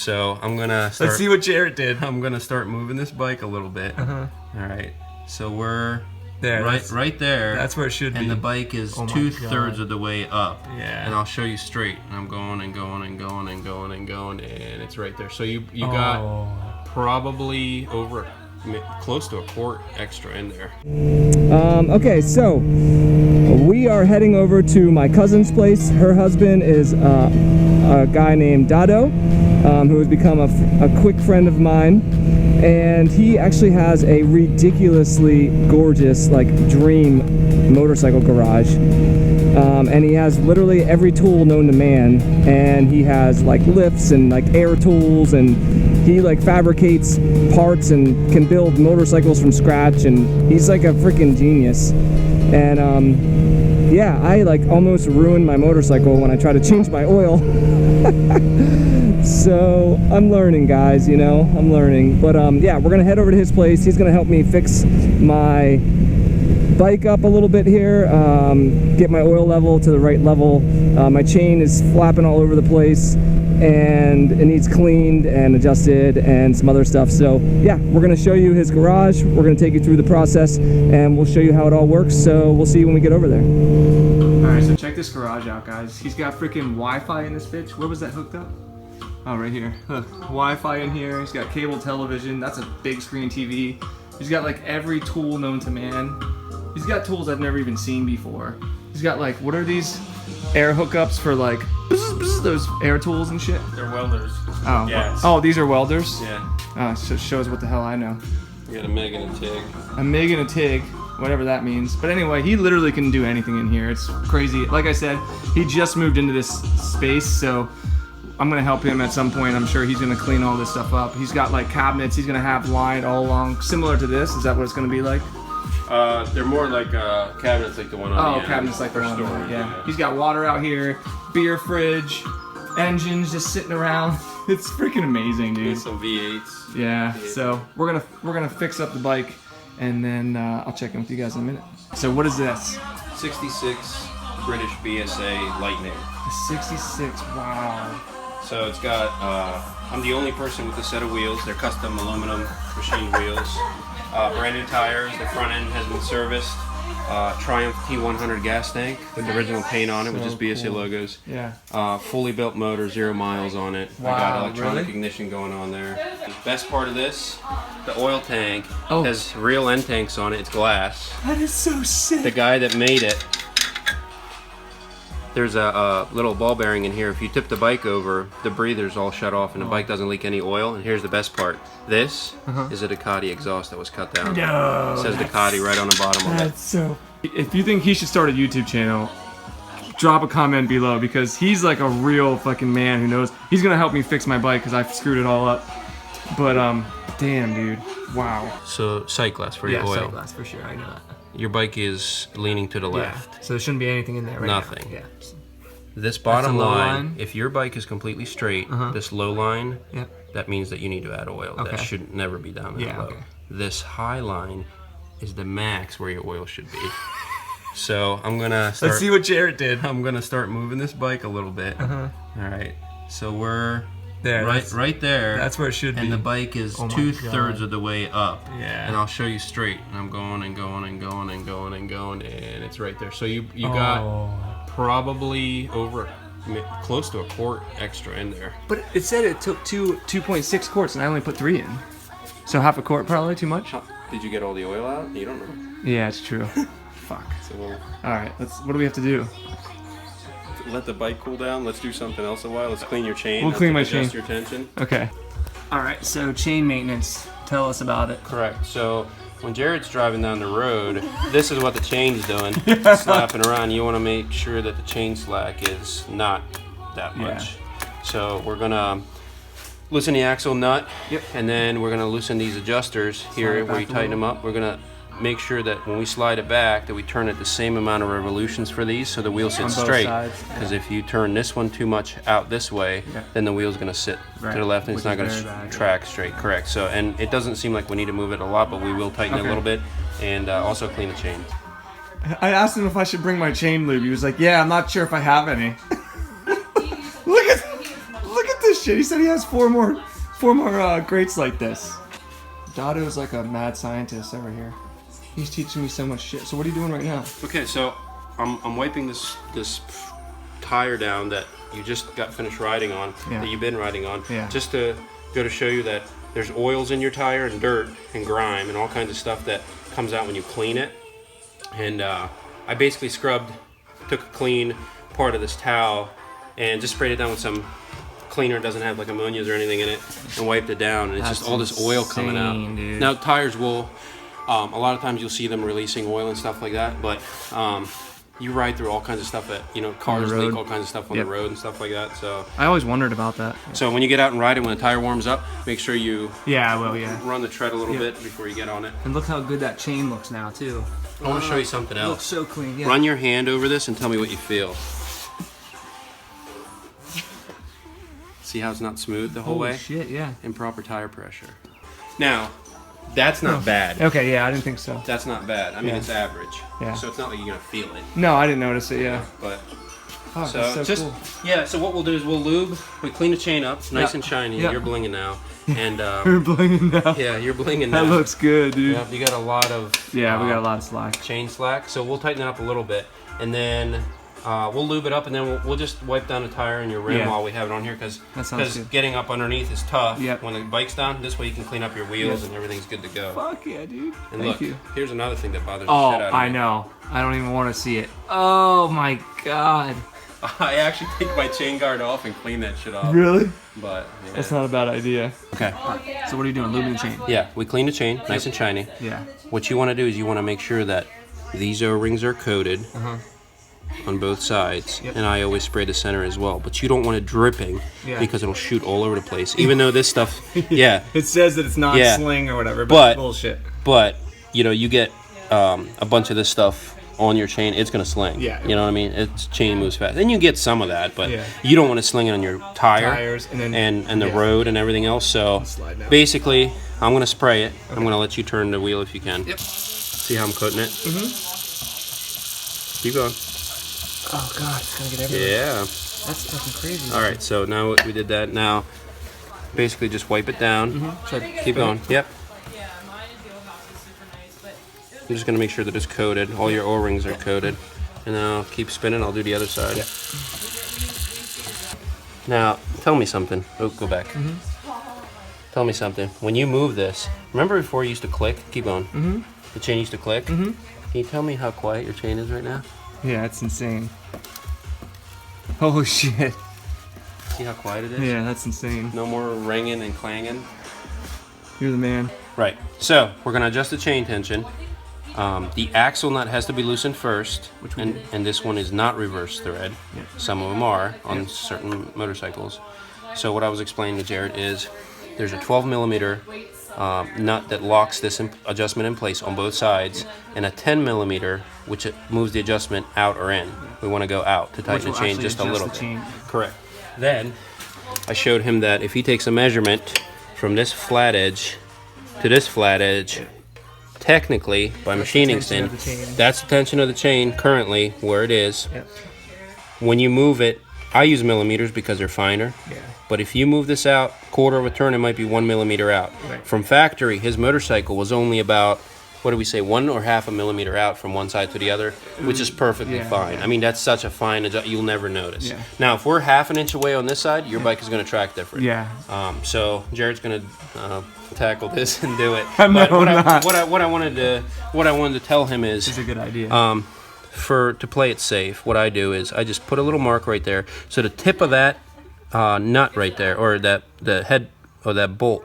So I'm gonna start. Let's see what Jaret did. I'm gonna start moving this bike a little bit. All right. So we're there, right there. That's where it should be. And the bike is 2/3 of the way up. Yeah. And I'll show you straight. And I'm going and going and going and going and going, and it's right there. So you got probably over close to a quart extra in there. Okay, so we are heading over to my cousin's place. Her husband is a guy named Dado, who has become a quick friend of mine, and he actually has a ridiculously gorgeous, like, dream motorcycle garage. And he has literally every tool known to man, and he has like lifts and like air tools, and he like fabricates parts and can build motorcycles from scratch, and he's like a freaking genius. And yeah, I like almost ruined my motorcycle when I tried to change my oil. So I'm learning, guys, you know, I'm learning. But yeah, we're gonna head over to his place. He's gonna help me fix my bike up a little bit here, get my oil level to the right level. My chain is flapping all over the place, and it needs cleaned and adjusted and some other stuff. So yeah, we're gonna show you his garage. We're gonna take you through the process, and we'll show you how it all works. So we'll see you when we get over there. All right, so check this garage out, guys. He's got freaking Wi-Fi in this bitch. Where was that hooked up? Oh, right here. Wi-Fi in here. He's got cable television. That's a big screen TV. He's got like every tool known to man. He's got tools I've never even seen before. He's got like, what are these air hookups for, like those air tools and shit? They're welders. Oh, yes. Oh, these are welders? Yeah. So shows what the hell I know. You got a MIG and a TIG. A MIG and a TIG, whatever that means. But anyway, he literally can do anything in here. It's crazy. Like I said, he just moved into this space, so I'm gonna help him at some point. I'm sure he's gonna clean all this stuff up. He's got like cabinets he's gonna have lined all along, similar to this. Is that what it's gonna be like? They're more like cabinets like the one on the end. Cabinets like the one storage, on the end. Yeah. He's got water out here, beer fridge, engines just sitting around. It's freaking amazing, dude. And some V8s. Yeah. So we're gonna fix up the bike, and then I'll check in with you guys in a minute. So what is this? 66 British BSA Lightning. A 66. Wow. So it's got, I'm the only person with a set of wheels. They're custom aluminum machine wheels. Brand new tires. The front end has been serviced. Triumph T100 gas tank with the original paint on it, with just BSA logos. Yeah. Fully built motor, 0 miles on it. Wow, I got electronic really? ignition going on there. Best part of this, the oil tank Oh. has real end tanks on it. It's glass. That is so sick. The guy that made it, there's a little ball bearing in here. If you tip the bike over, the breather's all shut off and the bike doesn't leak any oil. And here's the best part. This is a Ducati exhaust that was cut down. No. It says Ducati right on the bottom of it. That's so. If you think he should start a YouTube channel, drop a comment below, because he's like a real fucking man who knows. He's gonna help me fix my bike because I screwed it all up. But damn, dude, wow. So sight glass for your Yeah, oil. sight glass for sure. I know that. Your bike is leaning to the left. Yeah. So there shouldn't be anything in there right Nothing. now. Yeah. This bottom low line, line? if your bike is completely straight, this low line, Yep. that means that you need to add oil. Okay. That should never be down that Yeah, low. okay. This high line is the max where your oil should be. So I'm gonna start. Let's see what Jaret did. I'm gonna start moving this bike a little bit. All right. So we're There. right there. That's where it should be. And the bike is my 2/3 God. of the way up. Yeah. And I'll show you straight. And I'm going and going and going and going and going, and it's right there. So you got probably over close to a quart extra in there. But it said it took 2.6 quarts, and I only put 3 in. So half a quart probably too much. Did you get all the oil out? You don't know. Yeah, it's true. Fuck. So we'll All right. What do we have to do? let the bike cool down. Let's do something else a while. Let's clean your chain. We'll clean my adjust chain. your tension. Okay. All right. So chain maintenance. Tell us about it. Correct. So when Jared's driving down the road, this is what the chain's doing. Slapping around. You want to make sure that the chain slack is not that much. So we're gonna loosen the axle nut, and then we're gonna loosen these adjusters here where you tighten them up. We're gonna make sure that when we slide it back, that we turn it the same amount of revolutions for these, so the wheel sits both straight. sides, Because if you turn this one too much out this way, then the wheel's gonna sit to the left, and it's not gonna track straight. Correct. So, and it doesn't seem like we need to move it a lot, but we will tighten it a little bit, and also clean the chain. I asked him if I should bring my chain lube. He was like, "Yeah, I'm not sure if I have any." Look at this shit. He said he has four more grates like this. Dado's like a mad scientist over here. He's teaching me so much shit. So what are you doing right now? Okay, so I'm wiping this tire down that you just got finished riding on, that you've been riding on, just to go to show you that there's oils in your tire and dirt and grime and all kinds of stuff that comes out when you clean it. And I basically took a clean part of this towel and just sprayed it down with some cleaner. It doesn't have like ammonias or anything in it, and wiped it down, and it's just all this oil coming out. Dude. Now tires will, a lot of times you'll see them releasing oil and stuff like that, but you ride through all kinds of stuff that, you know, cars leak all kinds of stuff on the road and stuff like that. So I always wondered about that. So when you get out and ride it, when the tire warms up, make sure you I will, run the tread a little bit before you get on it. And look how good that chain looks now too. I want to show you something else. Looks so clean. Run your hand over this and tell me what you feel. See how it's not smooth the whole way? Holy shit, yeah. Improper tire pressure. Now, that's not bad. Okay, yeah, I didn't think so. That's not bad. I mean, it's average. Yeah. So it's not like you're gonna feel it. No, I didn't notice it. Yeah. But oh, so just cool. So what we'll do is we'll lube. We clean the chain up, nice and shiny. Yeah. You're blinging now. And you're blinging now. Yeah, you're blinging now. That looks good, dude. Yeah, you got a lot of we got a lot of slack. Chain slack. So we'll tighten it up a little bit, and then we'll lube it up, and then we'll just wipe down the tire and your rim while we have it on here, because getting up underneath is tough when the bike's down. This way you can clean up your wheels and everything's good to go. Fuck yeah, dude. And Thank look, you. here's another thing that bothers the shit out of me. I know. I don't even want to see it. Oh my god. I actually take my chain guard off and clean that shit off. Really? But that's not a bad idea. Okay. So what are you doing? Lubing the chain? Yeah, we clean the chain, nice and shiny. Yeah. What you want to do is you want to make sure that these O-rings are coated on both sides, and I always spray the center as well. But you don't want it dripping because it'll shoot all over the place. Even though this stuff, it says that it's not sling or whatever, but bullshit. But you know, you get a bunch of this stuff on your chain, it's gonna sling. Yeah. You know what I mean? Its chain moves fast. Then you get some of that, but you don't want to sling it on your tires and the road and everything else. So basically, I'm gonna spray it. I'm gonna let you turn the wheel if you can. Yep. See how I'm coating it? Keep going. Oh god, it's gonna get everywhere. Yeah. That's fucking crazy. All right, so now we did that. Now, basically, just wipe it down. Keep going. Yep. I'm just gonna make sure that it's coated. All your O-rings are coated, and then I'll keep spinning. I'll do the other side. Now, tell me something. Oh, go back. Tell me something. When you move this, remember before you used to click? Keep going. The chain used to click. Can you tell me how quiet your chain is right now? Yeah, it's insane. Holy shit. See how quiet it is? Yeah, that's insane. No more ringing and clanging. You're the man. Right. So we're gonna adjust the chain tension. The axle nut has to be loosened first, and this one is not reverse thread. Some of them are on certain motorcycles. So what I was explaining to Jared is there's a 12 millimeter nut that locks this adjustment in place on both sides, and a 10 millimeter which moves the adjustment out or in. We want to go out to tighten the chain just a little bit. Correct. Then I showed him that if he takes a measurement from this flat edge to this flat edge, technically, by machining stand, that's the tension of the chain currently where it is. When you move it, I use millimeters because they're finer. But if you move this out quarter of a turn, it might be 1 millimeter out. From factory, his motorcycle was only about, what do we say, 1 or half a millimeter out from one side to the other, which is perfectly fine. I mean, that's such a fine adjustment, you'll never notice. Now, if we're half an inch away on this side, your bike is going to track different. So Jared's going to tackle this and do it. But what I wanted to tell him is, it's a good idea. To play it safe, what I do is I just put a little mark right there. So the tip of that nut right there, or the head of that bolt,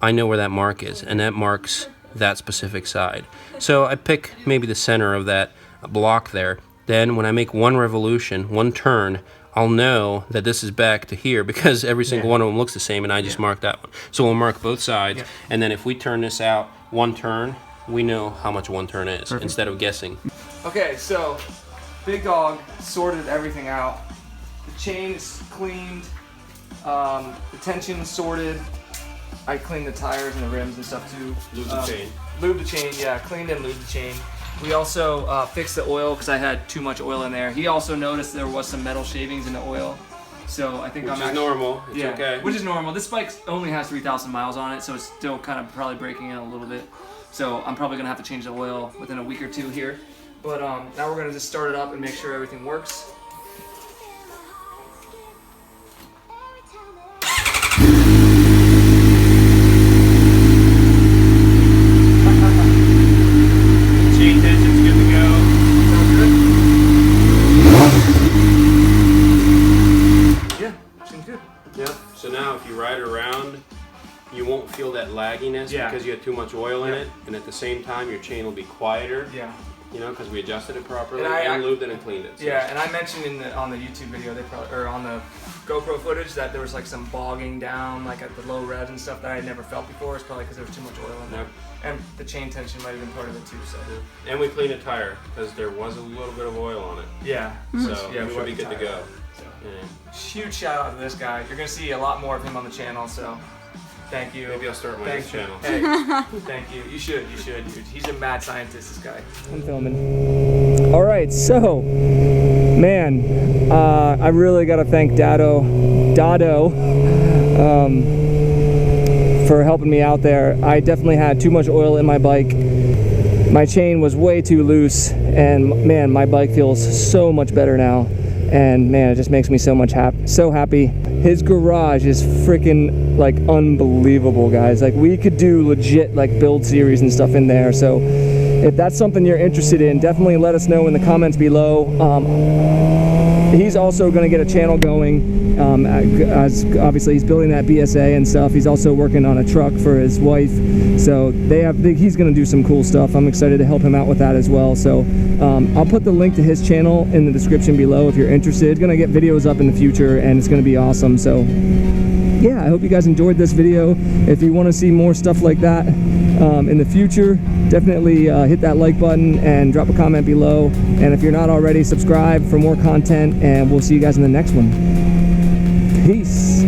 I know where that mark is, and that marks that specific side. So I pick maybe the center of that block there. Then when I make one revolution, one turn, I'll know that this is back to here because every single one of them looks the same, and I just marked that one. So we'll mark both sides, and then if we turn this out one turn, we know how much one turn is instead of guessing. Okay, so Big Dog sorted everything out. The chain is cleaned, the tension sorted. I cleaned the tires and the rims and stuff too. Lube the chain. Lube the chain, yeah, cleaned and lubed the chain. We also fixed the oil because I had too much oil in there. He also noticed there was some metal shavings in the oil. So I think Which is normal. It's okay. Which is normal. This bike only has 3,000 miles on it, so it's still kind of probably breaking in a little bit. So I'm probably gonna have to change the oil within a week or two here. But now we're gonna just start it up and make sure everything works. Chain tension's good to go. Sounds good? Yeah, seems good. Yep. So now if you ride around, you won't feel that lagginess because you had too much oil in it, and at the same time your chain will be quieter. Yeah. You know, because we adjusted it properly And and lubed it and cleaned it. So. Yeah, and I mentioned on the YouTube video, or on the GoPro footage, that there was like some bogging down, like at the low revs and stuff that I had never felt before. It's probably because there was too much oil in there. Yep. And the chain tension might have been part of it too. So. And we cleaned a tire because there was a little bit of oil on it. Yeah. So yeah, we should be good to go. So. Yeah. Huge shout out to this guy. You're gonna see a lot more of him on the channel. So. Thank you. Maybe I'll start my next channel. Hey, thank you. You should. Dude. He's a mad scientist, this guy. I'm filming. All right, so, man, I really got to thank Dado, for helping me out there. I definitely had too much oil in my bike. My chain was way too loose, and man, my bike feels so much better now. And man, it just makes me so happy. His garage is freaking like unbelievable, guys. Like we could do legit like build series and stuff in there. So if that's something you're interested in, definitely let us know in the comments below. He's also going to get a channel going, as obviously he's building that BSA and stuff. He's also working on a truck for his wife, so he's going to do some cool stuff. I'm excited to help him out with that as well. So I'll put the link to his channel in the description below if you're interested. He's going to get videos up in the future, and it's going to be awesome. So yeah, I hope you guys enjoyed this video. If you want to see more stuff like that in the future, definitely hit that like button and drop a comment below. And if you're not already, subscribe for more content, and we'll see you guys in the next one. Peace.